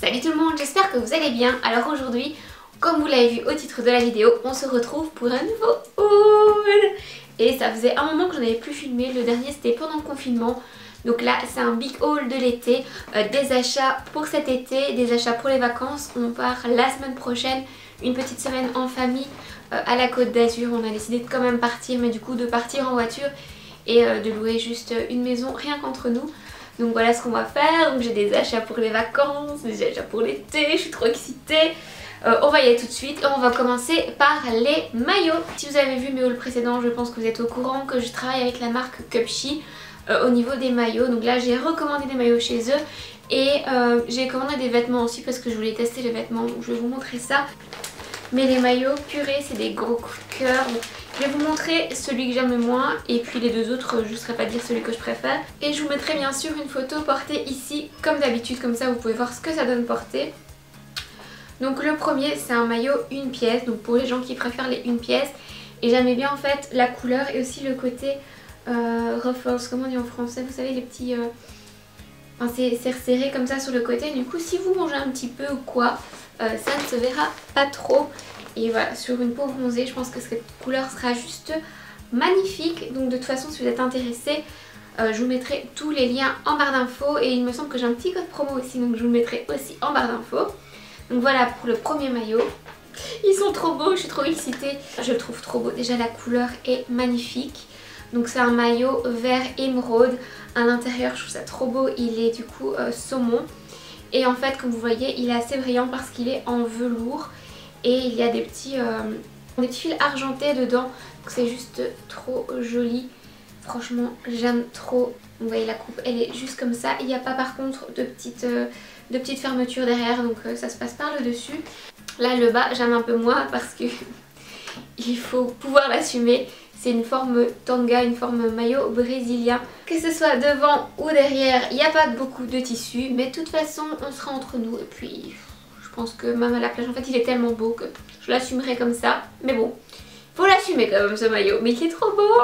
Salut tout le monde, j'espère que vous allez bien. Alors aujourd'hui, comme vous l'avez vu au titre de la vidéo, on se retrouve pour un nouveau haul. Et ça faisait un moment que j'en avais plus filmé, le dernier c'était pendant le confinement. Donc là c'est un big haul de l'été, des achats pour cet été, des achats pour les vacances. On part la semaine prochaine, une petite semaine en famille à la Côte d'Azur. On a décidé de quand même partir, mais du coup de partir en voiture et de louer juste une maison rien qu'entre nous. Donc voilà ce qu'on va faire. Donc j'ai des achats pour les vacances, des achats pour l'été, je suis trop excitée. On va y aller tout de suite et on va commencer par les maillots. Si vous avez vu mes hauls précédents, je pense que vous êtes au courant que je travaille avec la marque Cupshe au niveau des maillots. Donc là j'ai recommandé des maillots chez eux et j'ai commandé des vêtements aussi parce que je voulais tester les vêtements. Donc je vais vous montrer ça. Mais les maillots, purée, c'est des gros coups de cœur. Je vais vous montrer celui que j'aime le moins et puis les deux autres, je ne saurais pas dire celui que je préfère. Et je vous mettrai bien sûr une photo portée ici comme d'habitude, comme ça vous pouvez voir ce que ça donne porter. Donc le premier c'est un maillot une pièce, donc pour les gens qui préfèrent les une pièce. Et j'aimais bien en fait la couleur et aussi le côté ruffles, comment on dit en français, vous savez les petits... Enfin, c'est resserré comme ça sur le côté, du coup si vous mangez un petit peu ou quoi, ça ne se verra pas trop. Et voilà, sur une peau bronzée, je pense que cette couleur sera juste magnifique. Donc de toute façon, si vous êtes intéressé, je vous mettrai tous les liens en barre d'infos. Et il me semble que j'ai un petit code promo aussi, donc je vous le mettrai aussi en barre d'infos. Donc voilà pour le premier maillot. Ils sont trop beaux, je suis trop excitée. Je le trouve trop beau, déjà la couleur est magnifique. Donc c'est un maillot vert émeraude. À l'intérieur, je trouve ça trop beau, il est du coup saumon. Et en fait, comme vous voyez, il est assez brillant parce qu'il est en velours. Et il y a des petits fils argentés dedans. Donc c'est juste trop joli. Franchement, j'aime trop. Vous voyez la coupe, elle est juste comme ça. Il n'y a pas par contre de petites fermetures derrière. Donc ça se passe par le dessus. Là, le bas, j'aime un peu moins parce que il faut pouvoir l'assumer. C'est une forme tanga, une forme maillot brésilien. Que ce soit devant ou derrière, il n'y a pas beaucoup de tissu. Mais de toute façon, on sera entre nous. Et puis... je pense que même à la plage, en fait, il est tellement beau que je l'assumerai comme ça. Mais bon, faut l'assumer quand même ce maillot. Mais il est trop beau.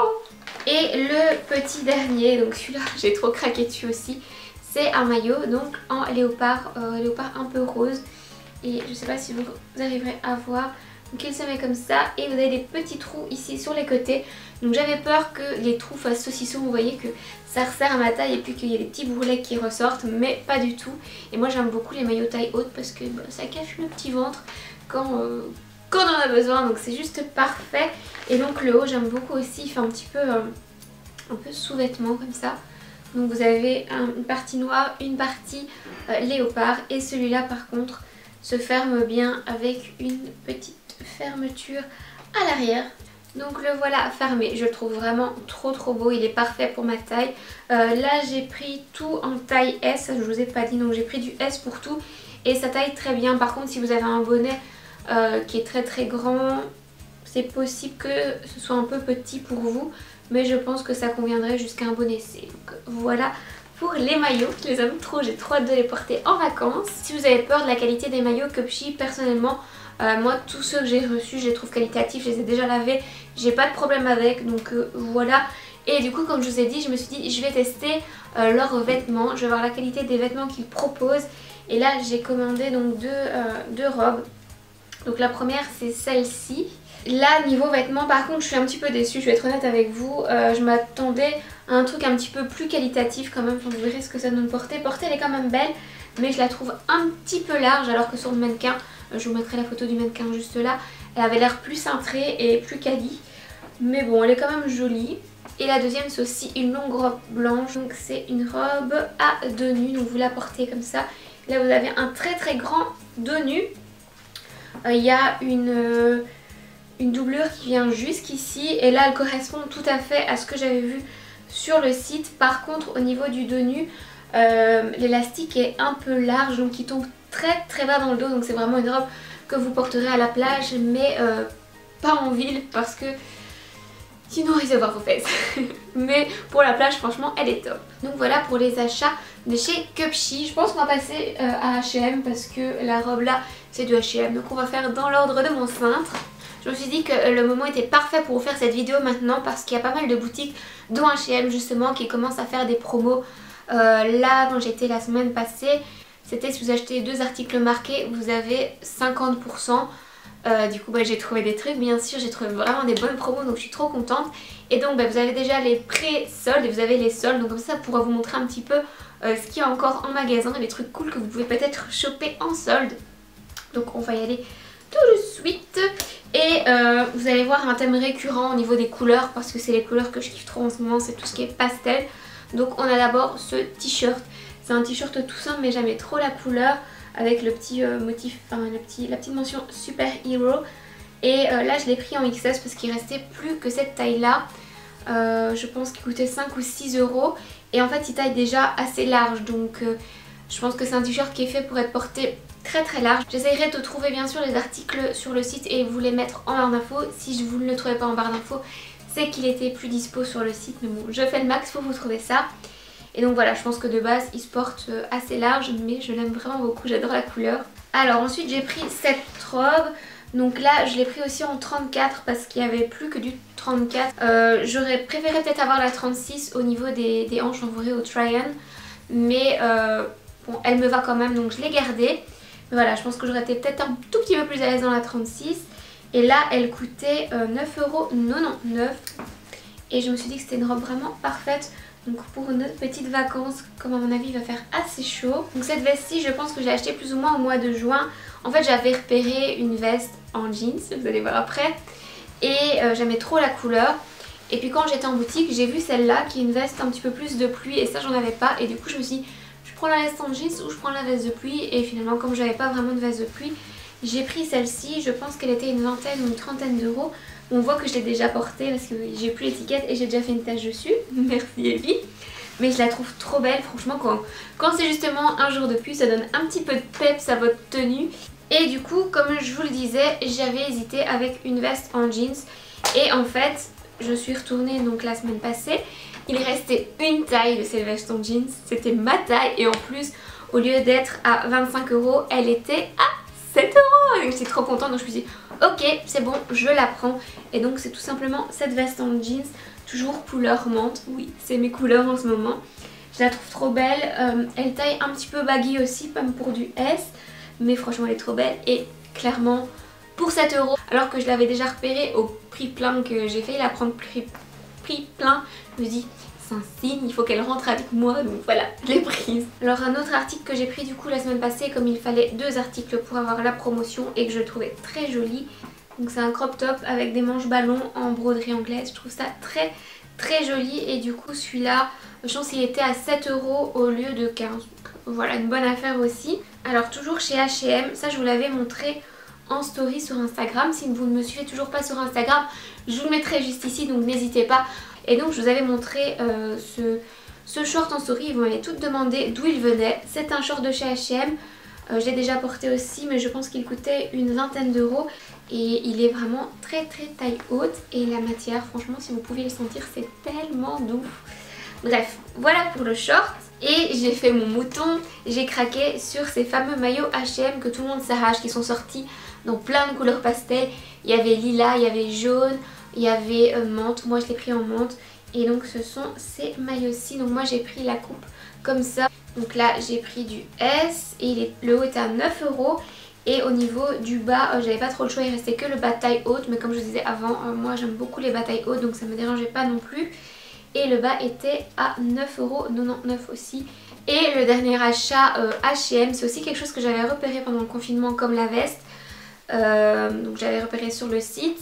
Et le petit dernier, donc celui-là, j'ai trop craqué dessus aussi. C'est un maillot donc en léopard, léopard un peu rose. Et je sais pas si vous arriverez à voir. Donc il se met comme ça et vous avez des petits trous ici sur les côtés. Donc j'avais peur que les trous fassent saucisson, vous voyez que ça resserre à ma taille et puis qu'il y ait des petits bourrelets qui ressortent, mais pas du tout. Et moi j'aime beaucoup les maillots taille haute parce que bah, ça cache le petit ventre quand on en a besoin, donc c'est juste parfait. Et donc le haut j'aime beaucoup aussi, il fait un petit peu sous-vêtement comme ça. Donc vous avez une partie noire, une partie léopard et celui-là par contre se ferme bien avec une petite fermeture à l'arrière. Donc le voilà fermé, je le trouve vraiment trop beau, il est parfait pour ma taille. Là j'ai pris tout en taille S, je vous ai pas dit, donc j'ai pris du S pour tout et ça taille très bien. Par contre si vous avez un bonnet qui est très grand, c'est possible que ce soit un peu petit pour vous, mais je pense que ça conviendrait jusqu'à un bonnet C. Donc voilà pour les maillots, je les aime trop, j'ai trop hâte de les porter en vacances. Si vous avez peur de la qualité des maillots Cupshe, personnellement moi tous ceux que j'ai reçus je les trouve qualitatifs, je les ai déjà lavés, j'ai pas de problème avec, donc voilà. Et du coup comme je vous ai dit, je me suis dit je vais tester leurs vêtements, je vais voir la qualité des vêtements qu'ils proposent. Et là j'ai commandé donc deux robes. Donc la première c'est celle-ci. Là niveau vêtements par contre je suis un petit peu déçue, je vais être honnête avec vous. Je m'attendais à un truc un petit peu plus qualitatif quand même, enfin, vous verrez ce que ça donne porter. Porter elle est quand même belle, mais je la trouve un petit peu large alors que sur le mannequin, je vous mettrai la photo du mannequin juste là, elle avait l'air plus cintrée et plus quali. Mais bon elle est quand même jolie. Et la deuxième c'est aussi une longue robe blanche, donc c'est une robe à dos nu, donc vous la portez comme ça. Là vous avez un très grand dos nu. Il y a une doublure qui vient jusqu'ici et là elle correspond tout à fait à ce que j'avais vu sur le site. Par contre au niveau du dos nu, l'élastique est un peu large donc il tombe très bas dans le dos, donc c'est vraiment une robe que vous porterez à la plage mais pas en ville parce que sinon il va voir vos fesses. Mais pour la plage franchement elle est top. Donc voilà pour les achats de chez Cupshe. Je pense qu'on va passer à H&M parce que la robe là c'est du H&M, donc on va faire dans l'ordre de mon cintre. Je me suis dit que le moment était parfait pour vous faire cette vidéo maintenant parce qu'il y a pas mal de boutiques dont H&M justement qui commencent à faire des promos. Là quand j'étais la semaine passée, C'était si vous achetez 2 articles marqués, vous avez 50%. Du coup j'ai trouvé des trucs, bien sûr, j'ai trouvé vraiment des bonnes promos, donc je suis trop contente. Et donc vous avez déjà les pré-soldes et vous avez les soldes, donc comme ça pourra vous montrer un petit peu ce qu'il y a encore en magasin, les trucs cool que vous pouvez peut-être choper en solde. Donc on va y aller tout de suite. Et vous allez voir un thème récurrent au niveau des couleurs, parce que c'est les couleurs que je kiffe trop en ce moment, c'est tout ce qui est pastel. Donc on a d'abord ce t-shirt, c'est un t-shirt tout simple mais j'aimais trop la couleur, avec le petit motif, enfin la petite mention super hero. Et là je l'ai pris en XS parce qu'il restait plus que cette taille là. Je pense qu'il coûtait 5 ou 6 euros. Et en fait il taille déjà assez large, donc je pense que c'est un t-shirt qui est fait pour être porté très très large. J'essayerai de trouver bien sûr les articles sur le site et vous les mettre en barre d'infos. Si vous ne le trouvez pas en barre d'infos, c'est qu'il était plus dispo sur le site, mais bon, je fais le max pour vous trouver ça. Et donc voilà, je pense que de base il se porte assez large, mais je l'aime vraiment beaucoup, j'adore la couleur. Alors ensuite j'ai pris cette robe. Donc là je l'ai pris aussi en 34 parce qu'il n'y avait plus que du 34. J'aurais préféré peut-être avoir la 36 au niveau des hanches en fourrure au try-on. Mais bon, elle me va quand même, donc je l'ai gardée. Mais voilà, je pense que j'aurais été peut-être un tout petit peu plus à l'aise dans la 36. Et là elle coûtait 9,99 €. Et je me suis dit que c'était une robe vraiment parfaite. Donc pour notre petite vacances, comme à mon avis il va faire assez chaud. Donc cette veste-ci, je pense que je l'ai achetée plus ou moins au mois de juin. En fait j'avais repéré une veste en jeans, vous allez voir après. Et j'aimais trop la couleur. Et puis quand j'étais en boutique, j'ai vu celle-là qui est une veste un petit peu plus de pluie. Et ça j'en avais pas. Et du coup je me suis dit, je prends la veste en jeans ou je prends la veste de pluie. Et finalement comme j'avais pas vraiment de veste de pluie, j'ai pris celle-ci. Je pense qu'elle était une vingtaine ou une trentaine d'euros. On voit que je l'ai déjà portée parce que j'ai plus l'étiquette et j'ai déjà fait une tache dessus. Merci Evie. Mais je la trouve trop belle, franchement quand c'est justement un jour de pluie, ça donne un petit peu de peps à votre tenue. Et du coup, comme je vous le disais, j'avais hésité avec une veste en jeans. Et en fait, je suis retournée donc la semaine passée. Il restait une taille de cette veste en jeans, c'était ma taille. Et en plus, au lieu d'être à 25 €, elle était à 7 €. Et j'étais trop contente, donc je me suis dit ok c'est bon, je la prends. Et donc c'est tout simplement cette veste en jeans, toujours couleur menthe. Oui, c'est mes couleurs en ce moment. Je la trouve trop belle. Elle taille un petit peu baggy aussi, comme pour du S. Mais franchement elle est trop belle. Et clairement pour 7 €, alors que je l'avais déjà repérée au prix plein, que j'ai failli la prendre prix plein, je me dis c'est un signe, il faut qu'elle rentre avec moi, donc voilà, je l'ai prise. Alors un autre article que j'ai pris du coup la semaine passée, comme il fallait 2 articles pour avoir la promotion et que je le trouvais très joli. Donc c'est un crop top avec des manches ballons en broderie anglaise, je trouve ça très très joli. Et du coup celui-là, je pense qu'il était à 7 € au lieu de 15. Donc, voilà, une bonne affaire aussi. Alors toujours chez H&M, ça je vous l'avais montré en story sur Instagram. Si vous ne me suivez toujours pas sur Instagram, je vous le mettrai juste ici, donc n'hésitez pas. Et donc je vous avais montré ce short en story, vous m'avez toutes demandé d'où il venait. C'est un short de chez H&M, je l'ai déjà porté aussi, mais je pense qu'il coûtait une vingtaine d'euros. Et il est vraiment très très taille haute. Et la matière, franchement si vous pouviez le sentir, c'est tellement doux. Bref, voilà pour le short. Et j'ai fait mon mouton, j'ai craqué sur ces fameux maillots H&M que tout le monde s'arrache, qui sont sortis dans plein de couleurs pastel. Il y avait lilas, il y avait jaune, il y avait menthe, moi je l'ai pris en menthe. Et donc ce sont ces maillots-ci, donc moi j'ai pris la coupe comme ça. Donc là j'ai pris du S et le haut était à 9 €. Et au niveau du bas, j'avais pas trop le choix, il restait que le bas taille haute. Mais comme je vous disais avant, moi j'aime beaucoup les bas taille haute, donc ça me dérangeait pas non plus. Et le bas était à 9,99 € aussi. Et le dernier achat H&M, c'est aussi quelque chose que j'avais repéré pendant le confinement comme la veste. Donc j'avais repéré sur le site.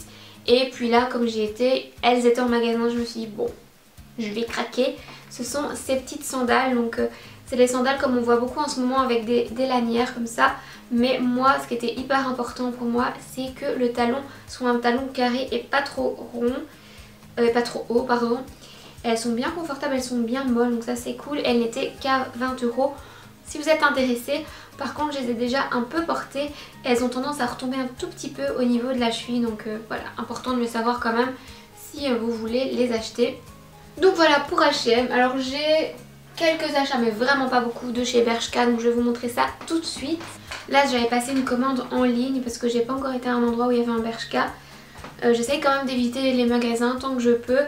Et puis là, comme j'y étais, elles étaient en magasin, je me suis dit bon, je vais craquer. Ce sont ces petites sandales, donc c'est les sandales comme on voit beaucoup en ce moment avec des lanières comme ça. Mais moi, ce qui était hyper important pour moi, c'est que le talon soit un talon carré et pas trop rond, pas trop haut pardon. Elles sont bien confortables, elles sont bien molles, donc ça c'est cool. Elles n'étaient qu'à 20 € si vous êtes intéressés. Par contre, je les ai déjà un peu portées. Elles ont tendance à retomber un tout petit peu au niveau de la cheville. Donc voilà, important de le savoir quand même si vous voulez les acheter. Donc voilà pour H&M. Alors j'ai quelques achats, mais vraiment pas beaucoup, de chez Bershka. Donc je vais vous montrer ça tout de suite. Là j'avais passé une commande en ligne parce que j'ai pas encore été à un endroit où il y avait un Bershka. J'essaye quand même d'éviter les magasins tant que je peux.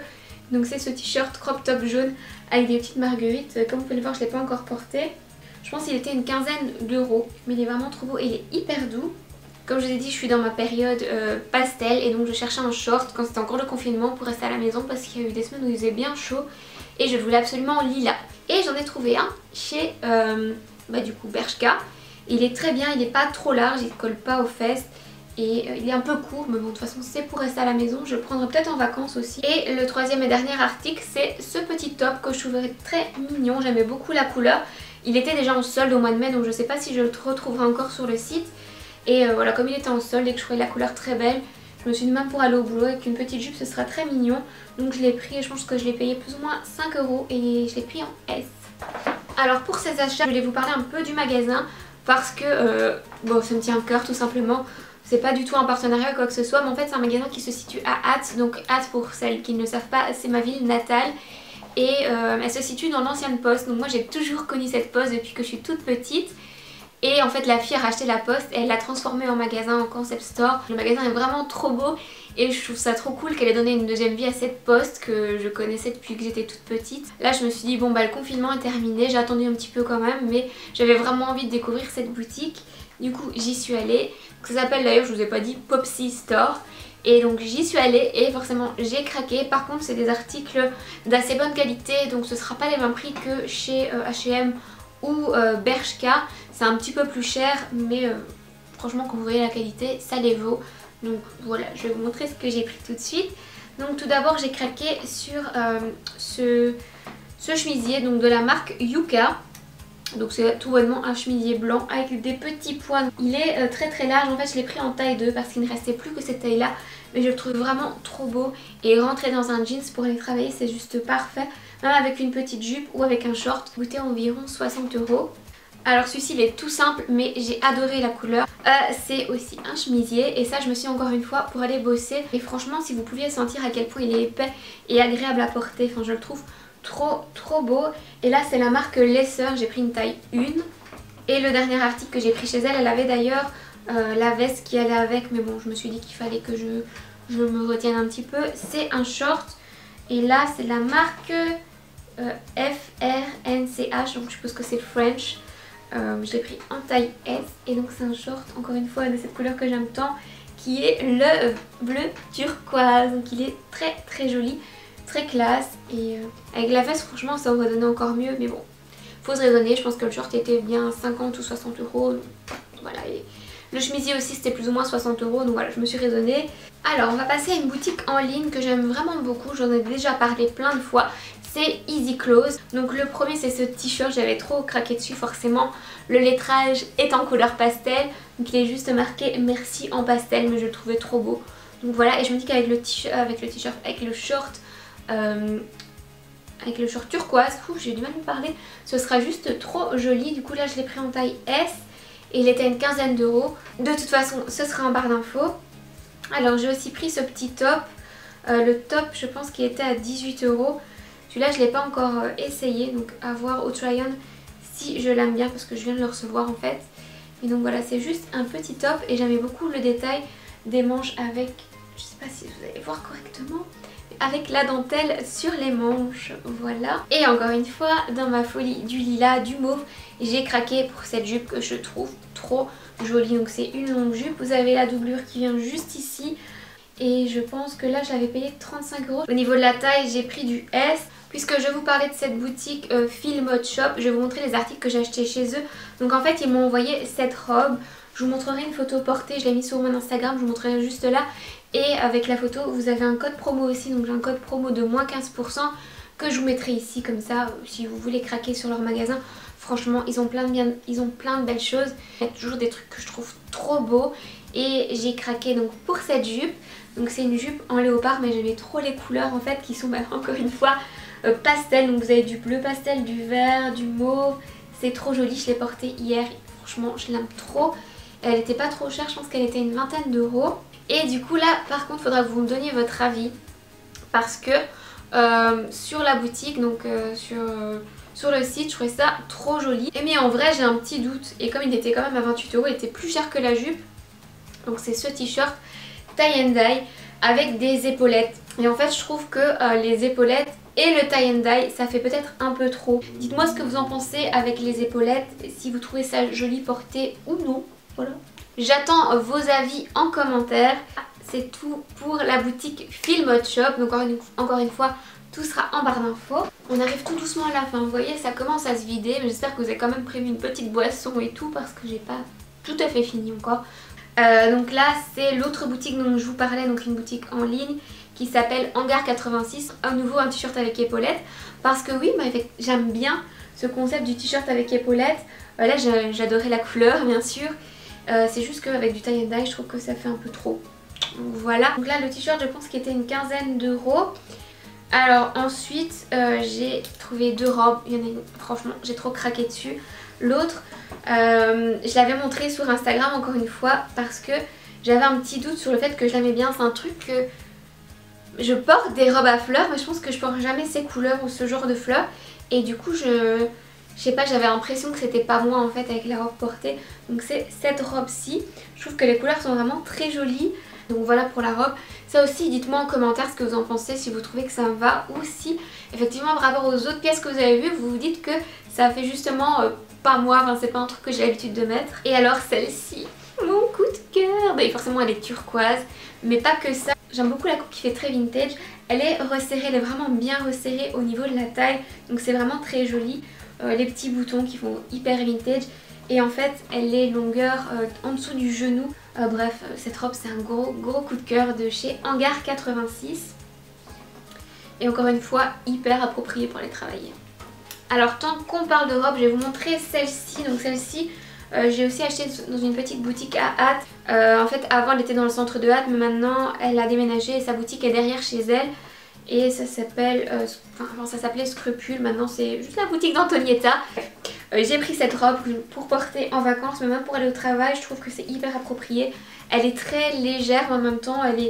Donc c'est ce t-shirt crop top jaune avec des petites marguerites. Comme vous pouvez le voir, je ne l'ai pas encore porté. Je pense qu'il était une quinzaine d'euros, mais il est vraiment trop beau et il est hyper doux. Comme je vous ai dit, je suis dans ma période pastel et donc je cherchais un short quand c'était encore le confinement pour rester à la maison parce qu'il y a eu des semaines où il faisait bien chaud et je le voulais absolument en lilas. Et j'en ai trouvé un chez du coup Bershka. Il est très bien, il n'est pas trop large, il ne colle pas aux fesses et il est un peu court, mais bon de toute façon c'est pour rester à la maison, je le prendrai peut-être en vacances aussi. Et le troisième et dernier article, c'est ce petit top que je trouverais très mignon, j'aimais beaucoup la couleur. Il était déjà en solde au mois de mai, donc je ne sais pas si je le retrouverai encore sur le site. Et voilà, comme il était en solde et que je trouvais la couleur très belle, je me suis dit même pour aller au boulot avec une petite jupe ce sera très mignon. Donc je l'ai pris et je pense que je l'ai payé plus ou moins 5 euros et je l'ai pris en S. Alors pour ces achats, je voulais vous parler un peu du magasin parce que bon, ça me tient à cœur tout simplement. C'est pas du tout un partenariat ou quoi que ce soit, mais en fait c'est un magasin qui se situe à Ath. Donc Ath, pour celles qui ne le savent pas, c'est ma ville natale. Et elle se situe dans l'ancienne poste. Donc moi j'ai toujours connu cette poste depuis que je suis toute petite. Et en fait la fille a racheté la poste et elle l'a transformée en magasin, en concept store. Le magasin est vraiment trop beau et je trouve ça trop cool qu'elle ait donné une deuxième vie à cette poste que je connaissais depuis que j'étais toute petite. Là je me suis dit bon bah le confinement est terminé, j'ai attendu un petit peu quand même, mais j'avais vraiment envie de découvrir cette boutique. Du coup j'y suis allée. Ça s'appelle d'ailleurs, je vous ai pas dit, Popsy Store. Et donc j'y suis allée et forcément j'ai craqué. Par contre c'est des articles d'assez bonne qualité, donc ce sera pas les mêmes prix que chez H&M ou Bershka. C'est un petit peu plus cher, mais franchement quand vous voyez la qualité ça les vaut. Donc voilà, je vais vous montrer ce que j'ai pris tout de suite. Donc tout d'abord j'ai craqué sur ce chemisier donc de la marque Yuka. Donc c'est tout bonnement un chemisier blanc avec des petits pois. Il est très très large, en fait je l'ai pris en taille 2 parce qu'il ne restait plus que cette taille là. Mais je le trouve vraiment trop beau et rentrer dans un jeans pour aller travailler c'est juste parfait. Même avec une petite jupe ou avec un short, il coûtait environ 60 euros. Alors celui-ci il est tout simple mais j'ai adoré la couleur. C'est aussi un chemisier et ça je me suis encore une fois pour aller bosser. Et franchement si vous pouviez sentir à quel point il est épais et agréable à porter, enfin je le trouve trop beau. Et là c'est la marque Lesser, j'ai pris une taille 1. Et le dernier article que j'ai pris chez elle, elle avait d'ailleurs la veste qui allait avec, mais bon je me suis dit qu'il fallait que je me retienne un petit peu. C'est un short et là c'est la marque FRNCH, donc je suppose que c'est French. Je l'ai pris en taille S et donc c'est un short encore une fois de cette couleur que j'aime tant qui est le bleu turquoise. Donc il est très joli, très classe et avec la veste franchement ça aurait donné encore mieux, mais bon faut se raisonner. Je pense que le short était bien 50 ou 60 euros, donc voilà. Et le chemisier aussi c'était plus ou moins 60 euros, donc voilà je me suis raisonnée. Alors on va passer à une boutique en ligne que j'aime vraiment beaucoup, j'en ai déjà parlé plein de fois. C'est Easy Clothes. Donc le premier c'est ce t-shirt, j'avais trop craqué dessus forcément. Le lettrage est en couleur pastel, donc il est juste marqué merci en pastel, mais je le trouvais trop beau. Donc voilà, et je me dis qu'avec le t-shirt, avec le short turquoise, j'ai du mal à me parler, ce sera juste trop joli. Du coup là je l'ai pris en taille S et il était à une quinzaine d'euros. De toute façon ce sera en barre d'infos. Alors j'ai aussi pris ce petit top, le top je pense qu'il était à 18 euros. Celui-là je ne l'ai pas encore essayé, donc à voir au try-on si je l'aime bien parce que je viens de le recevoir en fait. Et donc voilà, c'est juste un petit top et j'aimais beaucoup le détail des manches avec, je sais pas si vous allez voir correctement, avec la dentelle sur les manches, voilà. Et encore une fois, dans ma folie du lilas, du mauve, j'ai craqué pour cette jupe que je trouve trop jolie. Donc c'est une longue jupe, vous avez la doublure qui vient juste ici. Et je pense que là je l'avais payé 35 euros. Au niveau de la taille j'ai pris du S. Puisque je vous parlais de cette boutique Feel Mode Shop, je vais vous montrer les articles que j'ai achetés chez eux. Donc en fait ils m'ont envoyé cette robe. Je vous montrerai une photo portée, je l'ai mise sur mon Instagram, je vous montrerai juste là. Et avec la photo vous avez un code promo aussi, donc j'ai un code promo de moins 15% que je vous mettrai ici comme ça si vous voulez craquer sur leur magasin. Franchement ils ont plein de belles choses. Il y a toujours des trucs que je trouve trop beaux. Et j'ai craqué donc pour cette jupe. Donc c'est une jupe en léopard mais j'aimais trop les couleurs en fait qui sont encore une fois pastel. Donc vous avez du bleu pastel, du vert, du mauve. C'est trop joli, je l'ai portée hier. Franchement je l'aime trop. Elle était pas trop chère, je pense qu'elle était une vingtaine d'euros. Et du coup là par contre il faudra que vous me donniez votre avis. Parce que sur la boutique, donc sur le site, je trouvais ça trop joli. Mais en vrai j'ai un petit doute. Et comme il était quand même à 28 euros, il était plus cher que la jupe. Donc c'est ce t-shirt tie and dye avec des épaulettes. Et en fait je trouve que les épaulettes Et le tie and dye, ça fait peut-être un peu trop. Dites-moi ce que vous en pensez avec les épaulettes, si vous trouvez ça joli porté ou non. Voilà. J'attends vos avis en commentaire. C'est tout pour la boutique Filmode Shop. Donc encore une fois, tout sera en barre d'infos. On arrive tout doucement à la fin. Vous voyez, ça commence à se vider. Mais j'espère que vous avez quand même prévu une petite boisson et tout parce que j'ai pas tout à fait fini encore. Donc là, c'est l'autre boutique dont je vous parlais. Donc une boutique en ligne qui s'appelle Hangar 86. À nouveau un t-shirt avec épaulettes. Parce que oui, j'aime bien ce concept du t-shirt avec épaulettes. Là, j'adorais la couleur, bien sûr. C'est juste qu'avec du tie and dye, je trouve que ça fait un peu trop. Donc voilà. Donc là, le t-shirt, je pense qu'il était une quinzaine d'euros. Alors ensuite, j'ai trouvé deux robes. Il y en a une, franchement, j'ai trop craqué dessus. L'autre, je l'avais montré sur Instagram encore une fois parce que j'avais un petit doute sur le fait que je l'aimais bien. C'est un truc que je porte des robes à fleurs, mais je pense que je porte jamais ces couleurs ou ce genre de fleurs. Et du coup, je sais pas, j'avais l'impression que c'était pas moi en fait avec la robe portée. Donc c'est cette robe-ci. Je trouve que les couleurs sont vraiment très jolies. Donc voilà pour la robe. Ça aussi, dites-moi en commentaire ce que vous en pensez, si vous trouvez que ça me va ou si effectivement par rapport aux autres pièces que vous avez vues, vous vous dites que ça fait justement pas moi, enfin c'est pas un truc que j'ai l'habitude de mettre. Et alors celle-ci, mon coup de cœur, bah, forcément elle est turquoise, mais pas que ça. J'aime beaucoup la coupe qui fait très vintage. Elle est resserrée, elle est vraiment bien resserrée au niveau de la taille, donc c'est vraiment très joli. Les petits boutons qui font hyper vintage. Et en fait elle est longueur en dessous du genou. Bref, cette robe c'est un gros coup de cœur de chez Hangar 86. Et encore une fois hyper appropriée pour les travailler. Alors tant qu'on parle de robe, je vais vous montrer celle-ci. Donc celle-ci j'ai aussi acheté dans une petite boutique à Hâte. En fait avant elle était dans le centre de Hâte, mais maintenant elle a déménagé et sa boutique est derrière chez elle. Et ça s'appelle, ça s'appelait Scrupule, maintenant c'est juste la boutique d'Antonietta. J'ai pris cette robe pour porter en vacances, mais même pour aller au travail, je trouve que c'est hyper approprié. Elle est très légère, mais en même temps elle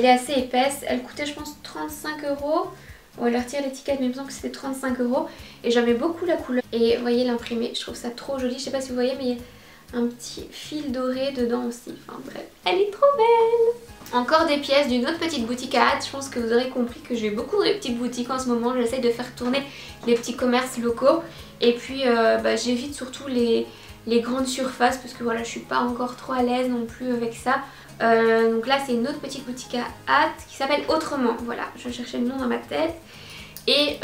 est assez épaisse. Elle coûtait je pense 35 €. On va leur retirer l'étiquette, mais il me semble que c'était 35 €. Et j'aimais beaucoup la couleur. Et vous voyez l'imprimé, je trouve ça trop joli. Je sais pas si vous voyez, mais il y a un petit fil doré dedans aussi. Enfin bref, elle est trop belle. Encore des pièces d'une autre petite boutique à Hâte. Je pense que vous aurez compris que j'ai beaucoup de petites boutiques en ce moment. J'essaye de faire tourner les petits commerces locaux. Et puis j'évite surtout les grandes surfaces parce que voilà, je suis pas encore trop à l'aise non plus avec ça. Donc là c'est une autre petite boutique à Hâte qui s'appelle Autrement. Voilà, je cherchais le nom dans ma tête. Et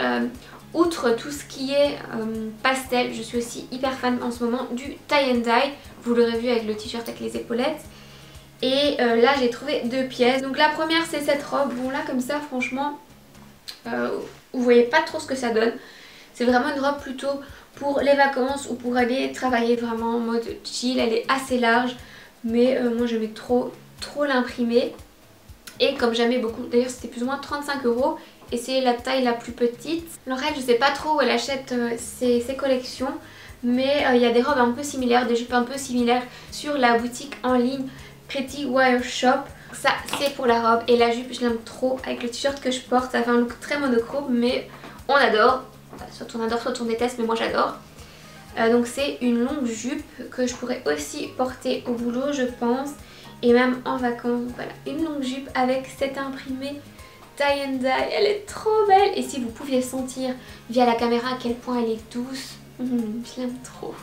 outre tout ce qui est pastel, je suis aussi hyper fan en ce moment du tie and dye. Vous l'aurez vu avec le t-shirt avec les épaulettes. Et là j'ai trouvé deux pièces. Donc la première c'est cette robe. Bon là comme ça franchement vous voyez pas trop ce que ça donne. C'est vraiment une robe plutôt pour les vacances ou pour aller travailler vraiment en mode chill. Elle est assez large mais moi j'aimais trop l'imprimer. Et comme j'aimais beaucoup, d'ailleurs c'était plus ou moins 35 € et c'est la taille la plus petite. Alors elle, je sais pas trop où elle achète ses collections, mais il y a des robes un peu similaires, des jupes un peu similaires sur la boutique en ligne Pretty Wire Shop. Ça c'est pour la robe et la jupe je l'aime trop avec le t-shirt que je porte. Ça fait un look très monochrome mais on adore. Soit on adore soit on déteste, mais moi j'adore. Donc c'est une longue jupe que je pourrais aussi porter au boulot je pense. Et même en vacances. Voilà, une longue jupe avec cette imprimée tie and dye. Elle est trop belle. Et si vous pouviez sentir via la caméra à quel point elle est douce. Je l'aime trop.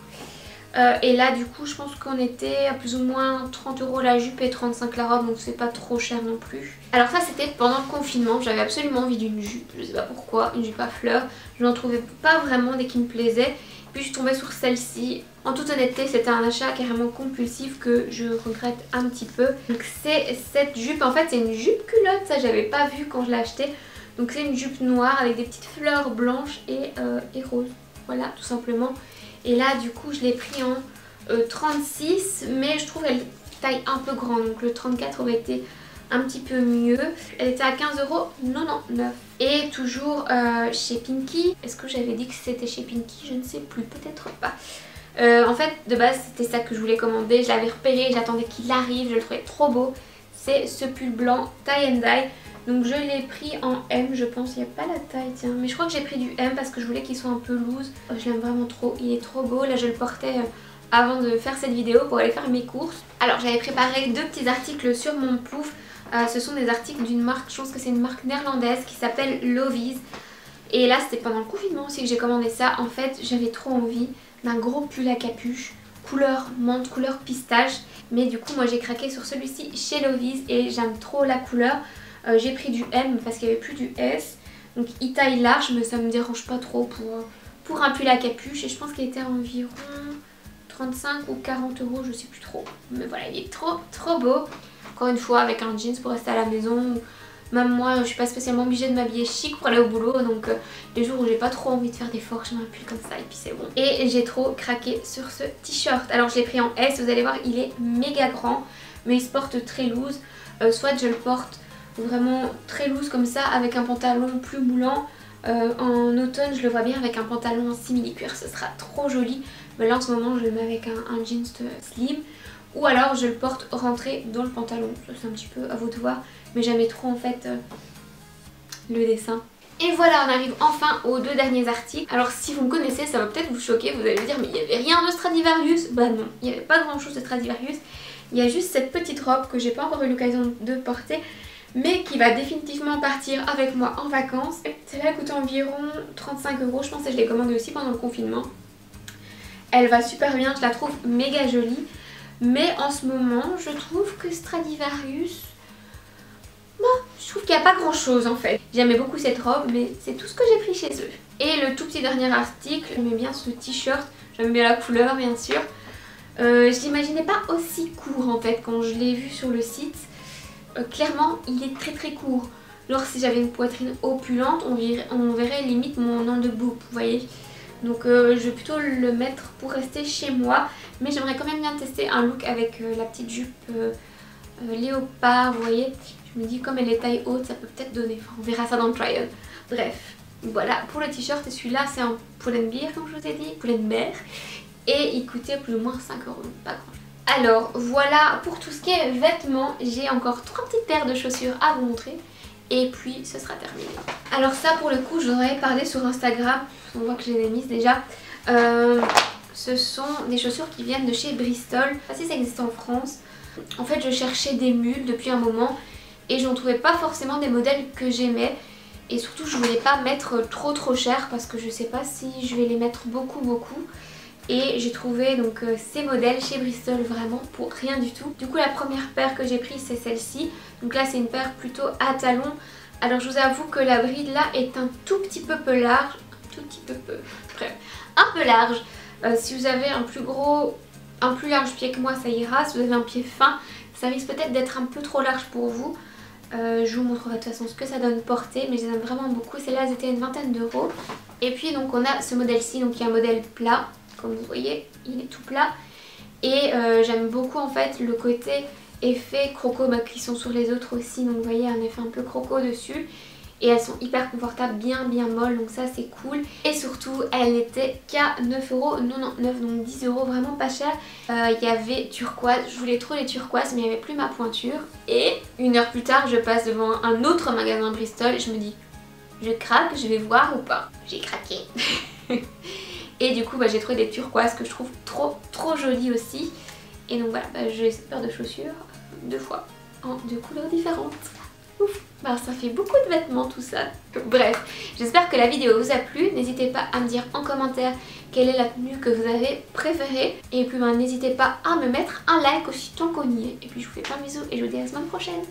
Et là du coup je pense qu'on était à plus ou moins 30 € la jupe et 35 € la robe, donc c'est pas trop cher non plus. Alors ça c'était pendant le confinement, j'avais absolument envie d'une jupe, je sais pas pourquoi, une jupe à fleurs. Je n'en trouvais pas vraiment des qui me plaisaient. Puis je suis tombée sur celle-ci. En toute honnêteté c'était un achat carrément compulsif que je regrette un petit peu. Donc c'est cette jupe, en fait c'est une jupe culotte, ça j'avais pas vu quand je l'ai achetée. Donc c'est une jupe noire avec des petites fleurs blanches et roses, voilà tout simplement. Et là du coup je l'ai pris en 36, mais je trouve qu'elle taille un peu grande, donc le 34 aurait été un petit peu mieux. Elle était à 15,99 €. Et toujours chez Pinky. Est-ce que j'avais dit que c'était chez Pinky? Je ne sais plus, peut-être pas. En fait de base c'était ça que je voulais commander. Je l'avais repéré, j'attendais qu'il arrive, je le trouvais trop beau. C'est ce pull blanc tie and dye. Donc je l'ai pris en M je pense, il n'y a pas la taille tiens. Mais je crois que j'ai pris du M parce que je voulais qu'il soit un peu loose. Je l'aime vraiment trop, il est trop beau. Là je le portais avant de faire cette vidéo pour aller faire mes courses. Alors j'avais préparé deux petits articles sur mon plouf. Ce sont des articles d'une marque, je pense que c'est une marque néerlandaise qui s'appelle Lovies. Et là c'était pendant le confinement aussi que j'ai commandé ça. En fait j'avais trop envie d'un gros pull à capuche couleur menthe, couleur pistache. Mais du coup moi j'ai craqué sur celui-ci chez Lovise et j'aime trop la couleur. J'ai pris du M parce qu'il n'y avait plus du S. Donc il taille large mais ça me dérange pas trop pour un pull à capuche. Et je pense qu'il était à environ 35 ou 40 euros, je sais plus trop. Mais voilà, il est trop beau. Encore une fois avec un jeans pour rester à la maison. Même moi je suis pas spécialement obligée de m'habiller chic pour aller au boulot. Donc les jours où j'ai pas trop envie de faire d'efforts, je mets un pull comme ça et puis c'est bon. Et j'ai trop craqué sur ce t-shirt. Alors je l'ai pris en S, vous allez voir il est méga grand. Mais il se porte très loose. Soit je le porte vraiment très loose comme ça avec un pantalon plus moulant. En automne je le vois bien avec un pantalon en simili-cuir, ce sera trop joli. Mais là en ce moment je le mets avec un jeans slim. Ou alors je le porte rentré dans le pantalon, ça c'est un petit peu à vous de voir. Mais j'aimais trop en fait le dessin. Et voilà, on arrive enfin aux deux derniers articles. Alors si vous me connaissez ça va peut-être vous choquer, vous allez me dire mais il n'y avait rien de Stradivarius. Bah non, il n'y avait pas grand chose de Stradivarius. Il y a juste cette petite robe que j'ai pas encore eu l'occasion de porter, mais qui va définitivement partir avec moi en vacances. Celle-là coûte environ 35 euros, je pense que je l'ai commandée aussi pendant le confinement. Elle va super bien, je la trouve méga jolie. Mais en ce moment, je trouve que Stradivarius... Bon, je trouve qu'il n'y a pas grand chose en fait. J'aimais beaucoup cette robe, mais c'est tout ce que j'ai pris chez eux. Et le tout petit dernier article, j'aimais bien ce t-shirt. J'aime bien la couleur bien sûr. Je l'imaginais pas aussi court en fait quand je l'ai vu sur le site. Clairement, il est très court. Genre si j'avais une poitrine opulente, on verrait limite mon underboob, vous voyez. Donc je vais plutôt le mettre pour rester chez moi. Mais j'aimerais quand même bien tester un look avec la petite jupe léopard, vous voyez. Je me dis comme elle est taille haute, ça peut peut-être donner. Enfin, on verra ça dans le trial. Bref, voilà pour le t-shirt. Et celui-là c'est un Pull&Bear comme je vous ai dit, Pull&Bear. Et il coûtait plus ou moins 5 euros, donc pas grand chose. Alors voilà pour tout ce qui est vêtements. J'ai encore 3 petites paires de chaussures à vous montrer. Et puis ce sera terminé. Alors ça pour le coup je vous en avais parlé sur Instagram. On voit que je les ai mises déjà. Ce sont des chaussures qui viennent de chez Bristol. Je sais pas si ça existe en France. En fait je cherchais des mules depuis un moment. Et je n'en trouvais pas forcément des modèles que j'aimais. Et surtout je voulais pas mettre trop cher. Parce que je sais pas si je vais les mettre beaucoup. Et j'ai trouvé donc ces modèles chez Bristol vraiment pour rien du tout. Du coup la première paire que j'ai prise c'est celle-ci. Donc là c'est une paire plutôt à talons. Alors je vous avoue que la bride là est un tout petit peu large. Un peu large. Si vous avez un plus large pied que moi ça ira. Si vous avez un pied fin ça risque peut-être d'être un peu trop large pour vous. Je vous montrerai de toute façon ce que ça donne porter. Mais je les aime vraiment beaucoup. Celles-là elles étaient une vingtaine d'euros. Et puis donc on a ce modèle-ci, donc qui est un modèle plat. Comme vous voyez, il est tout plat. Et j'aime beaucoup en fait le côté effet croco qui sont sur les autres aussi. Donc vous voyez un effet un peu croco dessus. Et elles sont hyper confortables, bien molles. Donc ça c'est cool. Et surtout elles n'étaient qu'à 9,99€. Donc 10 euros, vraiment pas cher. Il y avait turquoise. Je voulais trop les turquoises mais il n'y avait plus ma pointure. Et une heure plus tard je passe devant un autre magasin Bristol. Et je me dis, je craque, je vais voir ou pas. J'ai craqué. Et du coup j'ai trouvé des turquoises que je trouve trop jolies aussi. Et donc voilà, j'ai cette paire de chaussures 2 fois en 2 couleurs différentes. Ouf, ça fait beaucoup de vêtements tout ça. Bref, j'espère que la vidéo vous a plu. N'hésitez pas à me dire en commentaire quelle est la tenue que vous avez préférée. Et puis n'hésitez pas à me mettre un like aussi tant qu'on y est. Et puis je vous fais plein de bisous et je vous dis à la semaine prochaine.